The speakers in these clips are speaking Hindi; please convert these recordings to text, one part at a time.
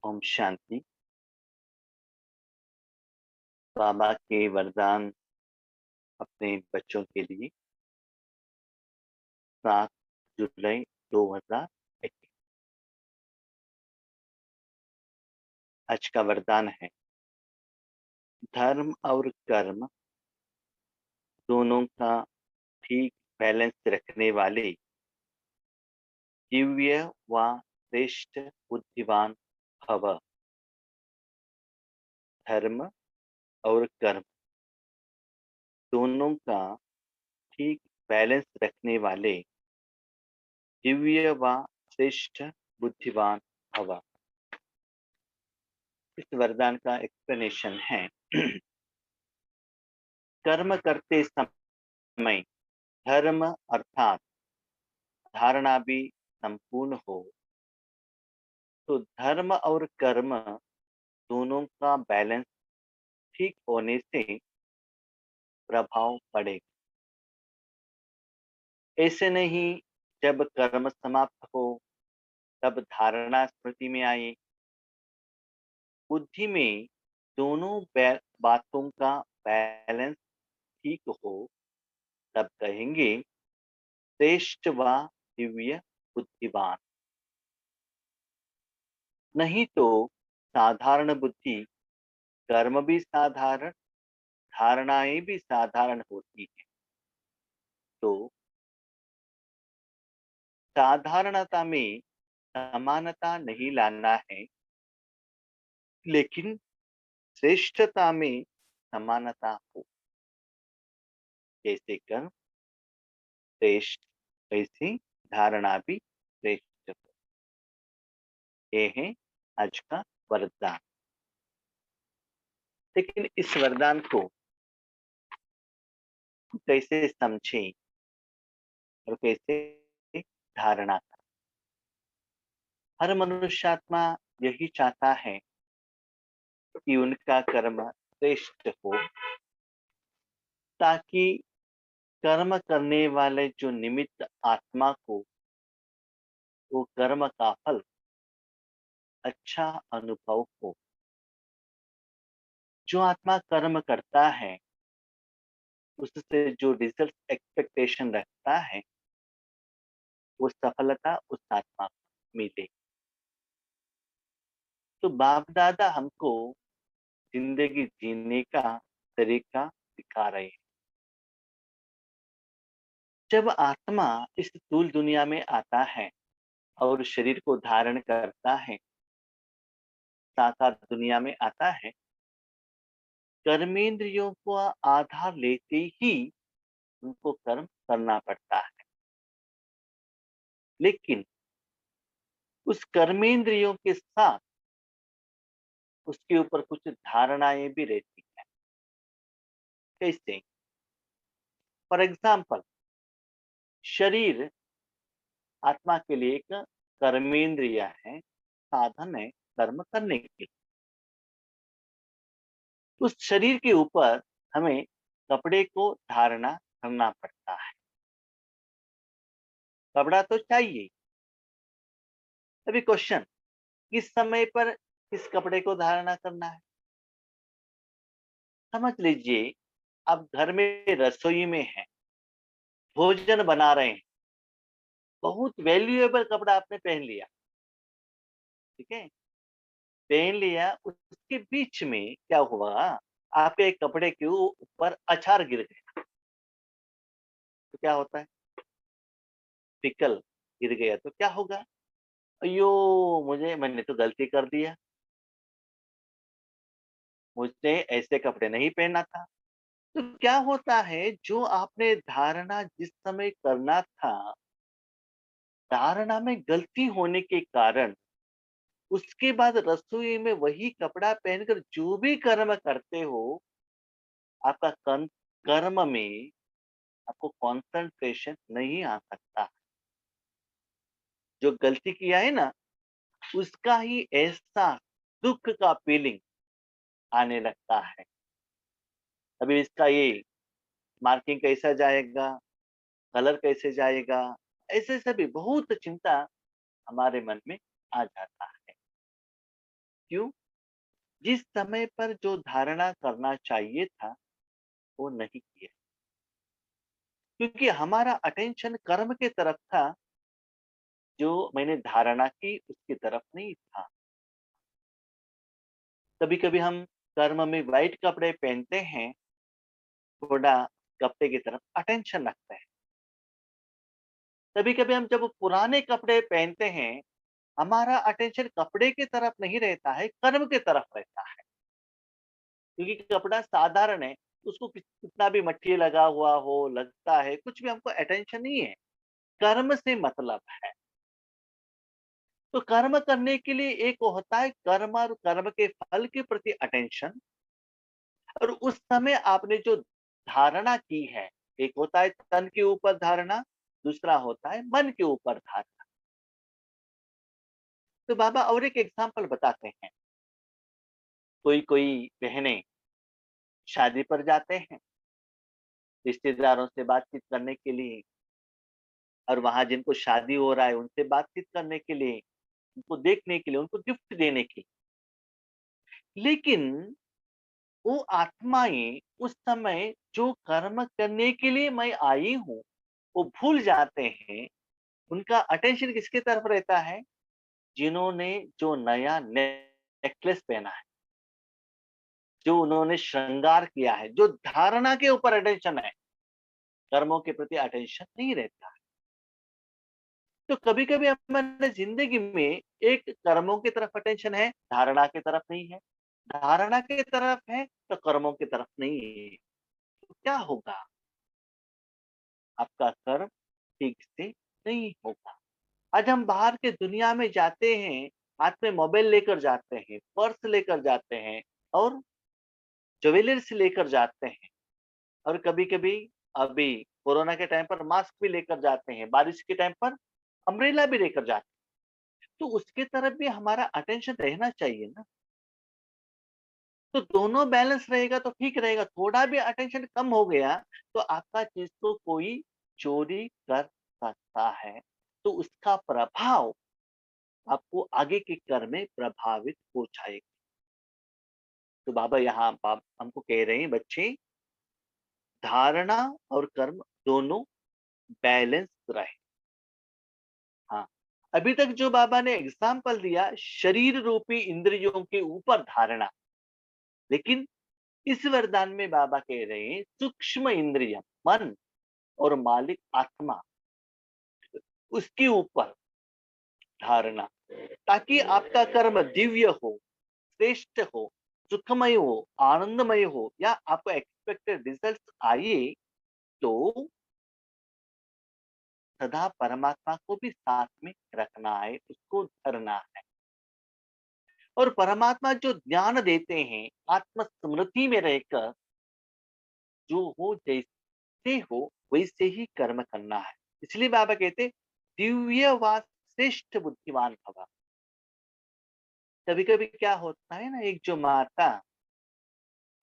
ओम शांति। बाबा के वरदान अपने बच्चों के लिए 7 जुलाई 2021। आज का वरदान है, धर्म और कर्म दोनों का ठीक बैलेंस रखने वाले दिव्य व श्रेष्ठ बुद्धिमान भव। धर्म और कर्म दोनों का ठीक बैलेंस रखने वाले दिव्य व श्रेष्ठ बुद्धिमान भव। इस वरदान का एक्सप्लेनेशन है। कर्म करते समय धर्म अर्थात धारणा भी संपूर्ण हो तो धर्म और कर्म दोनों का बैलेंस ठीक होने से प्रभाव पड़ेगा। ऐसे नहीं, जब कर्म समाप्त हो तब धारणा स्मृति में आए। बुद्धि में दोनों बातों का बैलेंस ठीक हो तब कहेंगे श्रेष्ठ व दिव्य बुद्धिमान। नहीं तो साधारण बुद्धि, कर्म भी साधारण, धारणाएं भी साधारण होती है। तो साधारणता में समानता नहीं लाना है, लेकिन श्रेष्ठता में समानता हो। जैसे कर्म श्रेष्ठ, वैसे धारणा भी श्रेष्ठ हो। ये है आज का वरदान। लेकिन इस वरदान को कैसे समझें और कैसे धारणा करें? हर मनुष्यात्मा यही चाहता है कि उनका कर्म श्रेष्ठ हो, ताकि कर्म करने वाले जो निमित्त आत्मा को वो कर्म का फल अच्छा अनुभव हो। जो आत्मा कर्म करता है उससे जो रिजल्ट एक्सपेक्टेशन रखता है वो सफलता उस आत्मा को मिले। तो बाप दादा हमको जिंदगी जीने का तरीका सिखा रहे हैं। जब आत्मा इस स्थूल दुनिया में आता है और शरीर को धारण करता है, साकार दुनिया में आता है, कर्मेंद्रियों को आधार लेते ही उनको कर्म करना पड़ता है। लेकिन उस कर्मेंद्रियों के साथ उसके ऊपर कुछ धारणाएं भी रहती हैं। कैसे? फॉर एग्जाम्पल, शरीर आत्मा के लिए एक कर्मेंद्रिय है, साधन है कर्म करने के। उस शरीर के ऊपर हमें कपड़े को धारणा करना पड़ता है। कपड़ा तो चाहिए। अभी क्वेश्चन, किस समय पर किस कपड़े को धारणा करना है? समझ लीजिए, आप घर में रसोई में हैं, भोजन बना रहे हैं, बहुत वैल्यूएबल कपड़ा आपने पहन लिया, ठीक है, पहन लिया, उसके बीच में क्या हुआ, आपके कपड़े के ऊपर अचार गिर गया तो क्या होता है? पिकल गिर गया तो क्या होगा? अयो, मैंने तो गलती कर दिया, मुझे ऐसे कपड़े नहीं पहनना था। तो क्या होता है, जो आपने धारणा जिस समय करना था, धारणा में गलती होने के कारण उसके बाद रसोई में वही कपड़ा पहनकर जो भी कर्म करते हो, आपका कर्म में आपको कंसंट्रेशन नहीं आ सकता। जो गलती किया है ना, उसका ही ऐसा दुख का फीलिंग आने लगता है। अभी इसका ये मार्किंग कैसा जाएगा, कलर कैसे जाएगा, ऐसे सभी बहुत चिंता हमारे मन में आ जाता है। क्यों? जिस समय पर जो धारणा करना चाहिए था, वो नहीं किया। क्योंकि हमारा अटेंशन कर्म के तरफ था, जो मैंने धारणा की उसकी तरफ नहीं था। कभी-कभी हम कर्म में व्हाइट कपड़े पहनते हैं, थोड़ा कपड़े की तरफ अटेंशन रखते हैं। कभी-कभी हम जब पुराने कपड़े पहनते हैं, हमारा अटेंशन कपड़े की तरफ नहीं रहता है, कर्म की तरफ रहता है। क्योंकि कपड़ा साधारण है, उसको कितना भी मट्ठी लगा हुआ हो, लगता है, कुछ भी हमको अटेंशन नहीं है, कर्म से मतलब है। तो कर्म करने के लिए एक होता है कर्म और कर्म के फल के प्रति अटेंशन, और उस समय आपने जो धारणा की है, एक होता है तन के ऊपर धारणा, दूसरा होता है मन के ऊपर धारणा। तो बाबा और एक एग्जांपल बताते हैं। कोई-कोई बहनें शादी पर जाते हैं, रिश्तेदारों से बातचीत करने के लिए, और वहां जिनको शादी हो रहा है उनसे बातचीत करने के लिए, उनको देखने के लिए, उनको गिफ्ट देने के लिए। लेकिन वो आत्माएं उस समय जो कर्म करने के लिए मैं आई हूँ, वो भूल जाते हैं। उनका अटेंशन किसकी तरफ रहता है? जिन्होंने जो नया नेकलेस पहना है, जो उन्होंने श्रृंगार किया है, जो धारणा के ऊपर अटेंशन है, कर्मों के प्रति अटेंशन नहीं रहता है। तो कभी-कभी हमारे जिंदगी में एक कर्मों की तरफ अटेंशन है, धारणा की तरफ नहीं है। धारणा की तरफ है तो कर्मों की तरफ नहीं है। तो क्या होगा? आपका कर्म ठीक से नहीं होगा। आज हम बाहर के दुनिया में जाते हैं, हाथ में मोबाइल लेकर जाते हैं, पर्स लेकर जाते हैं, और ज्वेलर्स लेकर जाते हैं, और कभी-कभी अभी कोरोना के टाइम पर मास्क भी लेकर जाते हैं, बारिश के टाइम पर अम्ब्रेला भी लेकर जाते हैं। तो उसके तरफ भी हमारा अटेंशन रहना चाहिए ना। तो दोनों बैलेंस रहेगा तो ठीक रहेगा। थोड़ा भी अटेंशन कम हो गया तो आपका चीज को कोई चोरी कर सकता है। तो उसका प्रभाव आपको आगे के कर्म में प्रभावित हो जाएगा। तो बाबा यहाँ हमको कह रहे हैं, बच्चे, धारणा और कर्म दोनों बैलेंस रहे। हाँ, अभी तक जो बाबा ने एग्जाम्पल दिया, शरीर रूपी इंद्रियों के ऊपर धारणा, लेकिन इस वरदान में बाबा कह रहे हैं सूक्ष्म इंद्रिय मन और मालिक आत्मा, उसके ऊपर धारणा, ताकि आपका कर्म दिव्य हो, श्रेष्ठ हो, सुखमय हो, आनंदमय हो, या आपको एक्सपेक्टेड रिजल्ट आए, तो सदा परमात्मा को भी साथ में रखना है, उसको धरना है। और परमात्मा जो ज्ञान देते हैं, आत्म स्मृति में रहकर, जो हो जैसे हो वैसे ही कर्म करना है। इसलिए बाबा कहते दिव्य व श्रेष्ठ बुद्धिमान भव। कभी कभी क्या होता है ना, एक जो माता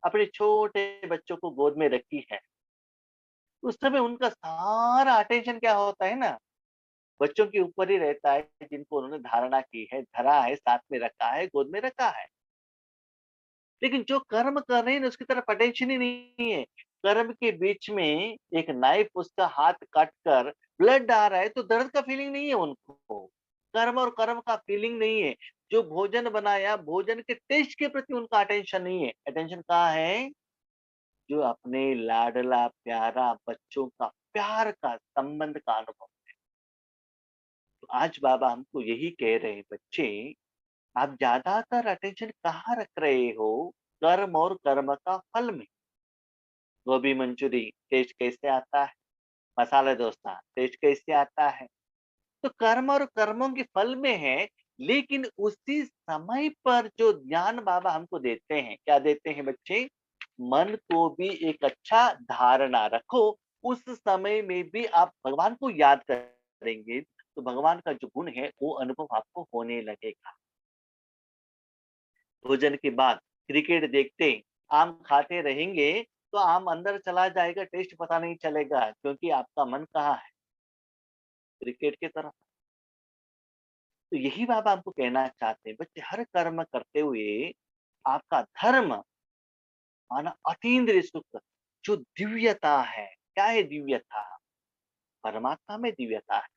अपने छोटे बच्चों को गोद में रखी है, उस समय उनका सारा अटेंशन क्या होता है ना, बच्चों के ऊपर ही रहता है, जिनको उन्होंने धारणा की है, धरा है, साथ में रखा है, गोद में रखा है। लेकिन जो कर्म कर रहे हैं ना, उसकी तरफ अटेंशन ही नहीं है। कर्म के बीच में एक नाइफ उसका हाथ काट कर ब्लड आ रहा है तो दर्द का फीलिंग नहीं है उनको। कर्म और कर्म का फीलिंग नहीं है। जो भोजन बनाया, भोजन के टेस्ट के प्रति उनका अटेंशन नहीं है। अटेंशन कहाँ है? जो अपने लाडला प्यारा बच्चों का प्यार का संबंध का अनुभव। तो आज बाबा हमको यही कह रहे हैं, बच्चे, आप ज्यादातर अटेंशन कहाँ रख रहे हो? कर्म और कर्म का फल में। गोभी मंचूरी टेस्ट कैसे आता है? मसाला डोसा टेस्ट कैसे आता है? तो कर्म और कर्मों के फल में है। लेकिन उसी समय पर जो ज्ञान बाबा हमको देते हैं, क्या देते हैं बच्चे? मन को भी एक अच्छा धारणा रखो। उस समय में भी आप भगवान को याद करेंगे तो भगवान का जो गुण है वो अनुभव आपको होने लगेगा। भोजन के बाद क्रिकेट देखते, आम खाते रहेंगे तो आम अंदर चला जाएगा, टेस्ट पता नहीं चलेगा, क्योंकि आपका मन कहाँ है? क्रिकेट की तरफ। तो यही बाबा हमको कहना चाहते हैं, बच्चे हर कर्म करते हुए आपका धर्म माना अतीन्द्रिय सुख, जो दिव्यता है, क्या है दिव्यता? परमात्मा में दिव्यता है,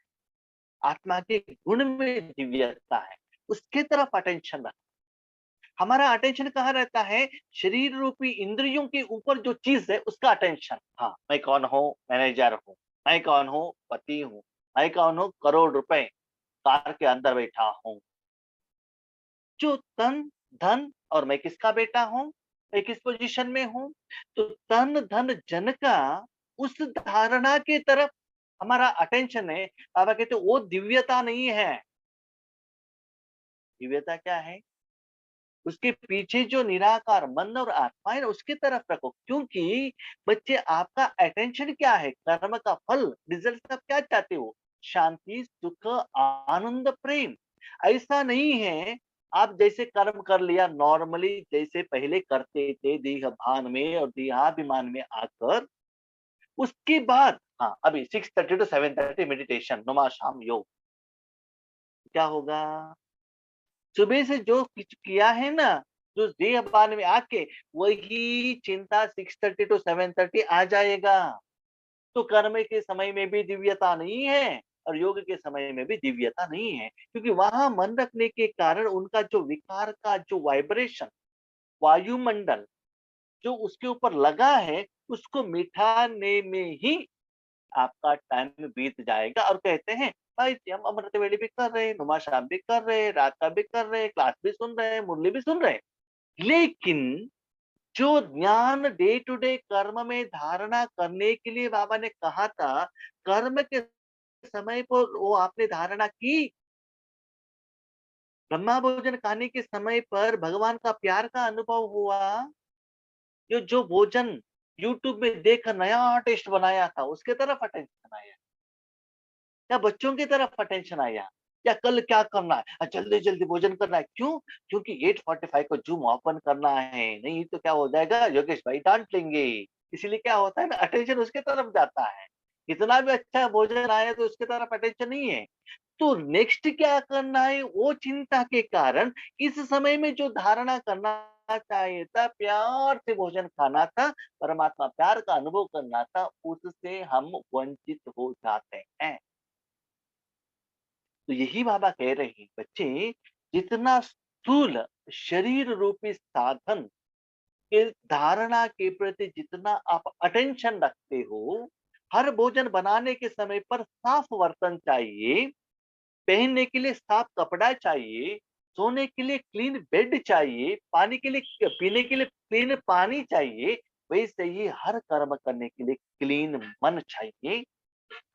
आत्मा के गुण में दिव्यता है, उसके तरफ अटेंशन रख। हमारा अटेंशन कहाँ रहता है? शरीर रूपी इंद्रियों के ऊपर जो चीज है उसका अटेंशन। हाँ, मैं कौन हूँ? मैनेजर हूँ। मैं कौन हूँ? पति हूँ। मैं कौन हूँ? करोड़ रुपए कार के अंदर बैठा हूँ। जो तन धन, और मैं किसका बेटा हूँ, मैं किस पोजीशन में हूँ, तो तन धन जन का उस धारणा की तरफ हमारा अटेंशन है। बाबा कहते वो दिव्यता नहीं है। दिव्यता क्या है? उसके पीछे जो निराकार मन और आत्मा है ना, उसकी तरफ रखो। क्योंकि बच्चे आपका अटेंशन क्या है? कर्म का फल, रिजल्ट आप क्या चाहते हो? शांति, सुख, आनंद, प्रेम। ऐसा नहीं है आप जैसे कर्म कर लिया नॉर्मली जैसे पहले करते थे देह भान में और देहाभिमान में आकर, उसके बाद हाँ अभी 6:30 to 7:30 मेडिटेशन नुमा शाम योग, क्या होगा? सुबह से जो कुछ किया है ना, जो देह भान में आके वही चिंता 6:30 to 7:30 आ जाएगा। तो कर्म के समय में भी दिव्यता नहीं है और योग के समय में भी दिव्यता नहीं है, क्योंकि वहां मन रखने के कारण उनका जो विकार का जो वाइब्रेशन, वायुमंडल जो उसके ऊपर लगा है, उसको मिटाने में ही आपका टाइम बीत जाएगा। और कहते हैं भाई हम अमृत वेले भी कर रहे हैं, नुमा शाम भी कर रहे हैं, रात का भी कर रहे हैं, क्लास भी सुन रहे हैं, मुरली भी सुन रहे हैं, लेकिन जो ज्ञान डे टू डे कर्म में धारणा करने के लिए बाबा ने कहा था, कर्म के समय पर वो आपने धारणा की। ब्रह्मा भोजन खाने के समय पर भगवान का प्यार का अनुभव हुआ। ये जो भोजन यूट्यूब में देखकर नया टेस्ट बनाया था, उसके तरफ अटेंशन आया, या बच्चों की तरफ अटेंशन आया, या कल क्या करना है, जल्दी जल्दी भोजन करना है। क्यों? क्योंकि 8:45 को जूम ओपन करना है, नहीं तो क्या हो जाएगा, योगेश भाई डांट लेंगे। इसीलिए क्या होता है ना, अटेंशन उसके तरफ जाता है। कितना भी अच्छा भोजन आया तो उसके तरफ अटेंशन नहीं है। तो नेक्स्ट क्या करना है, वो चिंता के कारण इस समय में जो धारणा करना चाहिए था, प्यार से भोजन खाना था, परमात्मा प्यार का अनुभव करना था, उससे हम वंचित हो जाते हैं। तो यही बाबा कह रहे हैं, बच्चे जितना स्थूल शरीर रूपी साधन के धारणा के प्रति जितना आप अटेंशन रखते हो, हर भोजन बनाने के समय पर साफ बर्तन चाहिए, पहनने के लिए साफ कपड़ा चाहिए, सोने के लिए क्लीन बेड चाहिए, पानी के लिए पीने के लिए क्लीन पानी चाहिए, वैसे ही हर कर्म करने के लिए क्लीन मन चाहिए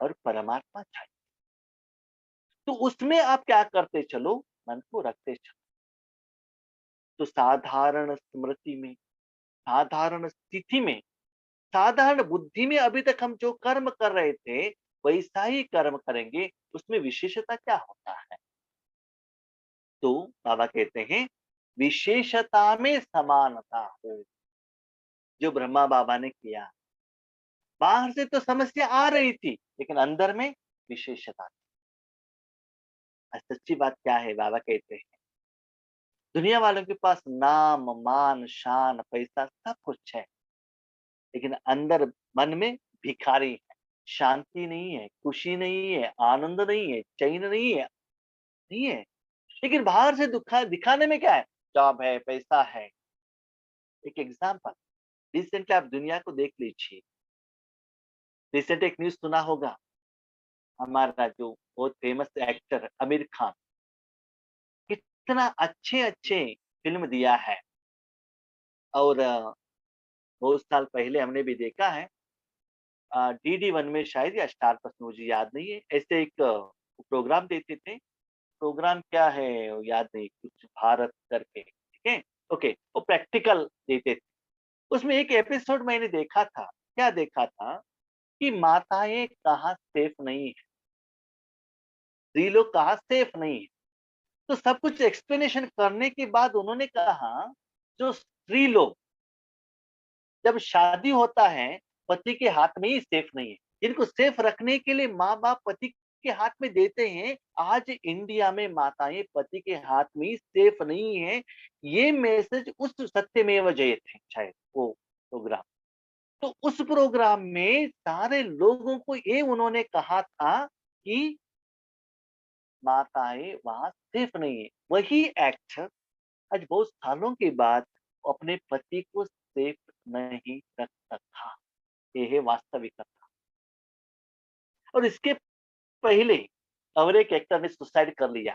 और परमात्मा चाहिए। तो उसमें आप क्या करते चलो, मन को रखते चलो। तो साधारण स्मृति में, साधारण स्थिति में, साधारण बुद्धि में अभी तक हम जो कर्म कर रहे थे वैसा ही कर्म करेंगे, उसमें विशेषता क्या होता है? तो बाबा कहते हैं विशेषता में समानता हो, जो ब्रह्मा बाबा ने किया। बाहर से तो समस्या आ रही थी लेकिन अंदर में विशेषता थी। और सच्ची बात क्या है, बाबा कहते हैं दुनिया वालों के पास नाम मान शान पैसा सब कुछ है, लेकिन अंदर मन में भिखारी है, शांति नहीं है, खुशी नहीं है, आनंद नहीं है, चैन नहीं है, नहीं है। लेकिन बाहर से दुखा दिखाने में क्या है, जॉब है, पैसा है। एक एग्जाम्पल, रिसेंटली आप दुनिया को देख लीजिए। रिसेंट एक न्यूज सुना होगा, हमारा जो बहुत फेमस एक्टर आमिर खान कितना अच्छे अच्छे फिल्म दिया है। और बहुत साल पहले हमने भी देखा है, DD1 में शायद या स्टार प्लस में, मुझे याद नहीं है, ऐसे एक प्रोग्राम देते थे। प्रोग्राम क्या है वो याद नहीं, कुछ भारत करके, ठीक है, ओके, वो प्रैक्टिकल देते थे। उसमें एक एपिसोड मैंने देखा था, क्या देखा था कि माताएं कहाँ सेफ नहीं है, स्त्री लोग कहाँ सेफ नहीं है। तो सब कुछ एक्सप्लेनेशन करने के बाद उन्होंने कहा, जो स्त्री लोग जब शादी होता है पति के हाथ में ही सेफ नहीं है। इनको सेफ रखने के लिए माँ बाप पति के हाथ में देते हैं, आज इंडिया में माताएं पति के हाथ में सेफ नहीं है। ये मैसेज उस सत्यमेव जयते शायद वो प्रोग्राम, तो उस प्रोग्राम में सारे लोगों को ये उन्होंने कहा था कि माताएं वहां सेफ नहीं है। वही एक्टर आज बहुत सालों के बाद अपने पति को सेफ नहीं रख सका। ये है वास्तविकता। और इसके पहले और एक एक्टर ने सुसाइड कर लिया,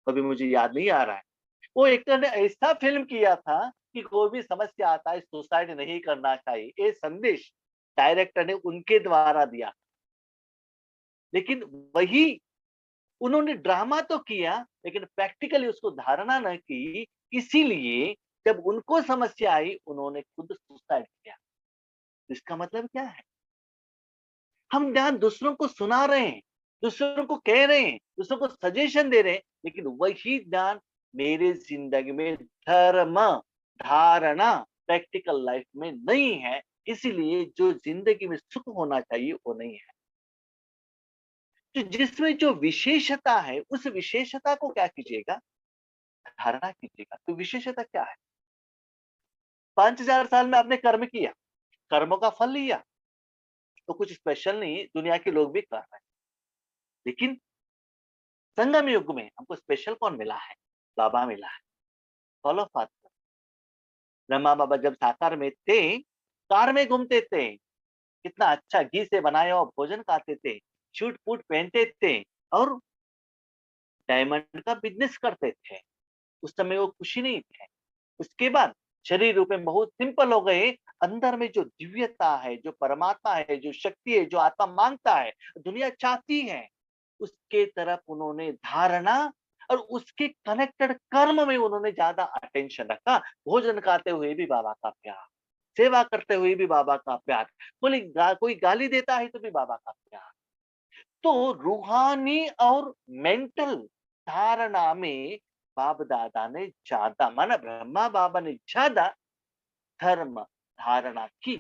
अभी मुझे याद नहीं आ रहा है। वो एक्टर ने ऐसा फिल्म किया था कि कोई भी समस्या आता है सुसाइड नहीं करना चाहिए, ये संदेश डायरेक्टर ने उनके द्वारा दिया। लेकिन वही उन्होंने ड्रामा तो किया लेकिन प्रैक्टिकली उसको धारणा न की, इसीलिए जब उनको समस्या आई उन्होंने खुद सुसाइड किया। इसका मतलब क्या है? हम जहां दूसरों को सुना रहे हैं, दूसरों को कह रहे हैं, दूसरों को सजेशन दे रहे हैं, लेकिन वही ज्ञान मेरे जिंदगी में धर्म धारणा प्रैक्टिकल लाइफ में नहीं है, इसीलिए जो जिंदगी में सुख होना चाहिए वो नहीं है। तो जिसमें जो विशेषता है उस विशेषता को क्या कीजिएगा, धारणा कीजिएगा। तो विशेषता क्या है? 5000 साल में आपने कर्म किया, कर्मों का फल लिया, तो कुछ स्पेशल नहीं, दुनिया के लोग भी कर रहे हैं। लेकिन संगम युग में हमको स्पेशल कौन मिला है? बाबा मिला है। फॉलो फादर ब्रह्मा बाबा जब साकार में थे, कार में घूमते थे, कितना अच्छा घी से बनाया हुआ भोजन खाते थे, शूट फूट पहनते थे और डायमंड का बिजनेस करते थे। उस समय वो खुशी नहीं थे। उसके बाद शरीर रूप में बहुत सिंपल हो गए। अंदर में जो दिव्यता है, जो परमात्मा है, जो शक्ति है, जो आत्मा मांगता है, दुनिया चाहती है, उसके तरफ उन्होंने धारणा और उसके कनेक्टेड कर्म में उन्होंने ज्यादा अटेंशन रखा। भोजन खाते हुए भी बाबा का प्यार, सेवा करते हुए भी बाबा का प्यार, कोई गाली देता है तो भी बाबा का प्यार। तो रूहानी और मेंटल धारणा में बाप दादा ने ज्यादा, माना ब्रह्मा बाबा ने ज्यादा धर्म धारणा की।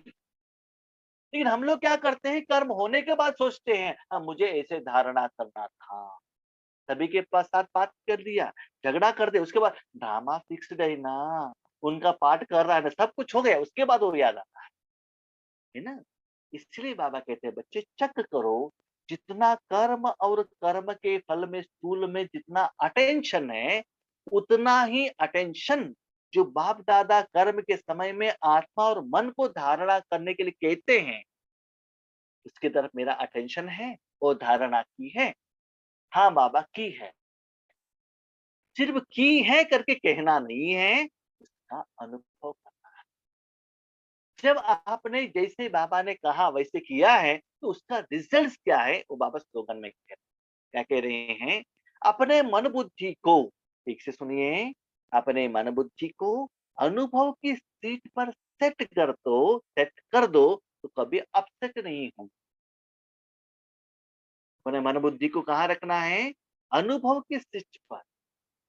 लेकिन हम लोग क्या करते हैं, कर्म होने के बाद सोचते हैं हाँ मुझे ऐसे धारणा करना था, सभी के पास साथ बात कर लिया, झगड़ा कर दे, उसके बाद ड्रामा फिक्स्ड है ना, उनका पाठ कर रहा है ना, सब कुछ हो गया, उसके बाद वो याद आता है ना। इसलिए बाबा कहते हैं बच्चे चेक करो, जितना कर्म और कर्म के फल में स्थूल में जितना अटेंशन है, उतना ही अटेंशन जो बाप दादा कर्म के समय में आत्मा और मन को धारणा करने के लिए कहते हैं, उसकी तरफ मेरा अटेंशन है। वो धारणा की है, हाँ बाबा की है, सिर्फ की है करके कहना नहीं है, उसका अनुभव करना। जब आपने जैसे बाबा ने कहा वैसे किया है तो उसका रिजल्ट क्या है, वो बाबा स्लोगन में क्या कह रहे हैं? अपने मन बुद्धि को, ठीक से सुनिए, अपने मन बुद्धि को अनुभव की सीट पर सेट कर दो तो कभी अपसेट नहीं हो। अपने मन बुद्धि को कहाँ रखना है? अनुभव की सीट पर।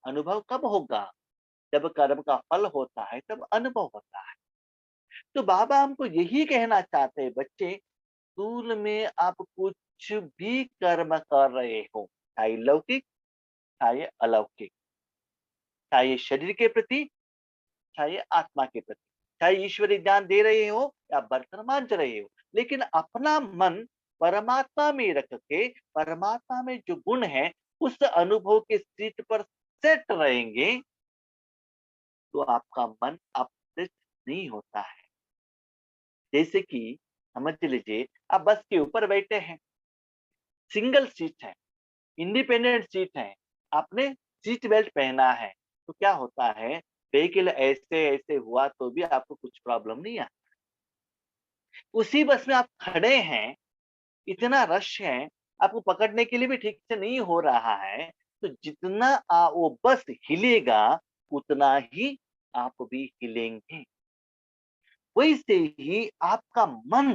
अनुभव कब होगा? जब कर्म का फल होता है तब अनुभव होता है। तो बाबा हमको यही कहना चाहते हैं बच्चे, स्थूल में आप कुछ भी कर्म कर रहे हो, चाहे लौकिक चाहे अलौकिक, चाहे शरीर के प्रति चाहे आत्मा के प्रति, चाहे ईश्वरीय ज्ञान दे रहे हो या बर्तन मांज रहे हो, लेकिन अपना मन परमात्मा में रख के, परमात्मा में जो गुण है उस अनुभव के सीट पर सेट रहेंगे, तो आपका मन अपसेट नहीं होता है। जैसे कि समझ लीजिए आप बस के ऊपर बैठे हैं, सिंगल सीट है, इंडिपेंडेंट सीट है, आपने सीट बेल्ट पहना है, तो क्या होता है, व्हीकल ऐसे ऐसे हुआ तो भी आपको कुछ प्रॉब्लम नहीं है। उसी बस में आप खड़े हैं, इतना रश है, आपको पकड़ने के लिए भी ठीक से नहीं हो रहा है, तो जितना वो बस हिलेगा उतना ही आप भी हिलेंगे। वैसे ही आपका मन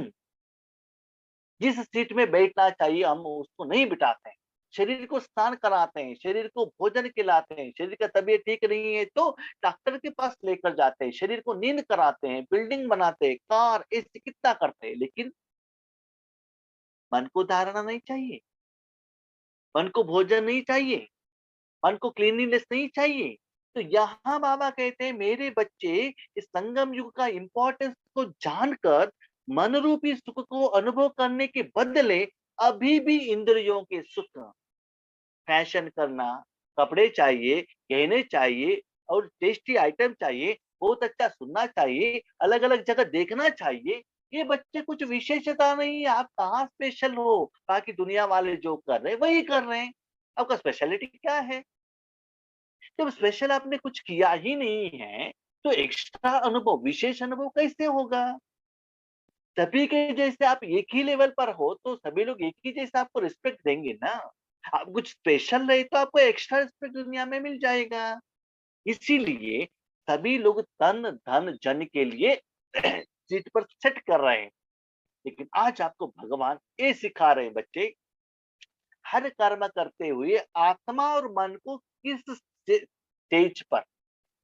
जिस सीट में बैठना चाहिए हम उसको नहीं बिठाते हैं। शरीर को स्नान कराते हैं, शरीर को भोजन खिलाते हैं, शरीर का तबीयत ठीक नहीं है तो डॉक्टर के पास लेकर जाते हैं, शरीर को नींद कराते हैं, बिल्डिंग बनाते हैं, कार ऐसे कितना करते हैं, लेकिन मन को धारणा नहीं चाहिए। मन को भोजन नहीं चाहिए, मन को क्लीनलीनेस नहीं चाहिए। तो यहाँ बाबा कहते हैं मेरे बच्चे इस संगम युग का इम्पोर्टेंस को जानकर मन रूपी सुख को अनुभव करने के बदले अभी भी इंद्रियों के सुख, फैशन करना, कपड़े चाहिए, गहने चाहिए और टेस्टी आइटम चाहिए, बहुत अच्छा सुनना चाहिए, अलग-अलग जगह देखना चाहिए। ये बच्चे कुछ विशेषता नहीं है, आप कहाँ स्पेशल हो? बाकी दुनिया वाले जो कर रहे हैं, वही कर रहे हैं। आपका स्पेशलिटी क्या है? जब स्पेशल आपने कुछ किया ही नहीं है, तो एक्स्ट्रा अनुभव, विशेष अनुभव कैसे होगा? सभी के जैसे आप एक ही लेवल पर हो, तो सभी लोग एक ही जैसे आपको रिस्पेक्ट देंगे ना। आप कुछ स्पेशल रहे तो आपको एक्स्ट्रा रिस्पेक्ट दुनिया में मिल जाएगा। इसीलिए सभी लोग तन, धन, जन के लिए सीट पर सेट कर रहे हैं। लेकिन आज आपको भगवान ये सिखा रहे हैं बच्चे, हर कर्म करते हुए आत्मा और मन को किस स्टेज पर,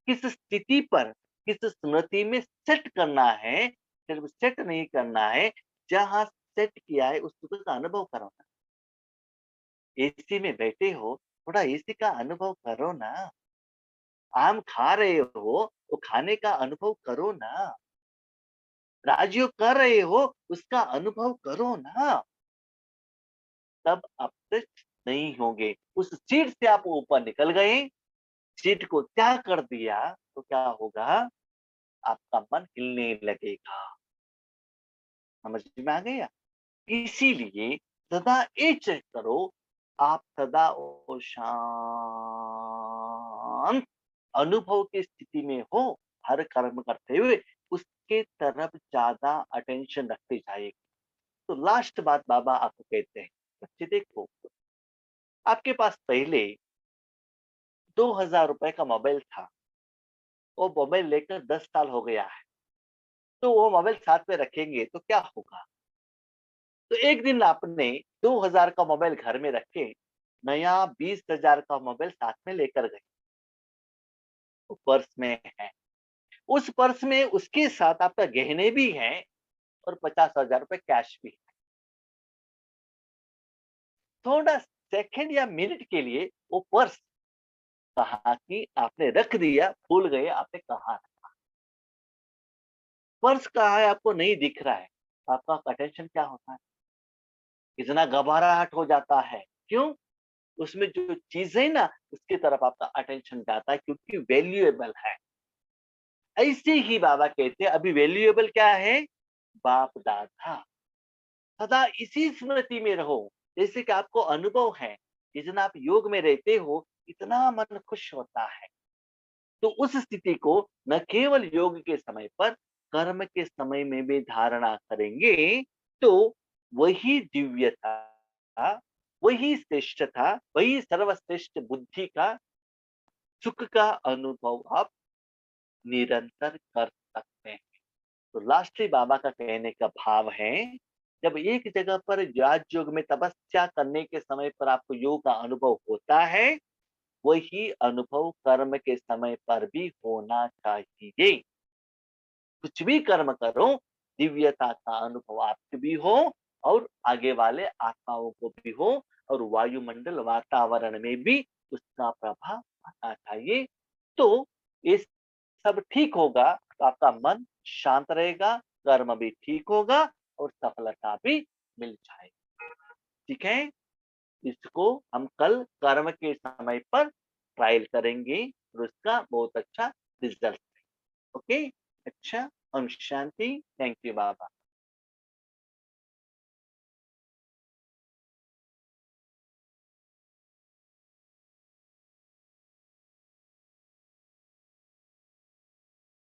किस स्थिति पर, किस स्मृति में सेट करना है, सिर्फ सेट नहीं करना है, जहाँ सेट किया है उस सुख का अनुभव करो ना। एसी में बैठे हो, थोड़ा एसी का अनुभव करो ना। आम खा रहे हो, तो खाने का अनुभव करो ना। राजयोग कर रहे हो, उसका अनुभव करो ना। तब अपसेट नहीं होंगे। उस सीट से आप ऊपर निकल गए, सीट को त्याग कर दिया, तो क्या होगा? आपका मन हिलने लगेगा। समझ में आ गया? इसीलिए सदा ये चेक करो, आप सदा और शांत अनुभव की स्थिति में हो, हर कर्म करते हुए उसके तरफ ज्यादा अटेंशन रखते जाइए। तो लास्ट बात बाबा आपको कहते हैं, बच्चे देखो, आपके पास पहले 2000 रुपए का मोबाइल था, वो मोबाइल लेकर 10 साल हो गया है, तो वो मोबाइल साथ में रखेंगे तो क्या होगा? तो एक दिन आपने 2000 का मोबाइल घर में रखे, नया 20,000 का मोबाइल साथ में लेकर गए, वो पर्स में है। उस पर्स में उसके साथ आपका गहने भी हैं और 50,000 रुपए कैश भी है। थोड़ा सेकंड या मिनट के लिए वो पर्स कहाँ की आपने रख दिया, भूल गए आपने कहाँ रखा। पर्स कहाँ है आपको नहीं दिख रहा है, तो आपका अटेंशन क्या होता है? इतना घबराहट हो जाता है। क्यों? उसमें जो चीज़ है ना, उसकी तरफ आपका अटेंशन जाता है क्योंकि वैल्यूएबल है। ऐसे ही बाबा कहते हैं अभी वैल्यूएबल क्या है? बाप-दादा। सदा इसी स्मृति में रहो। जैसे कि आपको अनुभव है, जितना आप योग में रहते हो, इतना मन खुश होता है। तो उस स्थिति को न केवल योग के समय पर, कर्म के समय में भी धारणा करेंगे, तो वही दिव्यता, वही श्रेष्ठता, वही सर्वश्रेष्ठ बुद्धि का, सुख का अनुभव आप निरंतर कर सकते हैं। तो लास्टली बाबा का कहने का भाव है, जब एक जगह पर राजयोग में तपस्या करने के समय पर आपको योग का अनुभव होता है, वही अनुभव कर्म के समय पर भी होना चाहिए। कुछ भी कर्म करो, दिव्यता का अनुभव आपको भी हो और आगे वाले आत्माओं को भी हो, और वायुमंडल वातावरण में भी उसका प्रभाव आना चाहिए। तो ये सब ठीक होगा, तो आपका मन शांत रहेगा, कर्म भी ठीक होगा और सफलता भी मिल जाएगी। ठीक है? इसको हम कल कर्म के समय पर ट्रायल करेंगे और उसका बहुत अच्छा रिजल्ट। ओके? अच्छा, Om Shanti. Thank you Baba.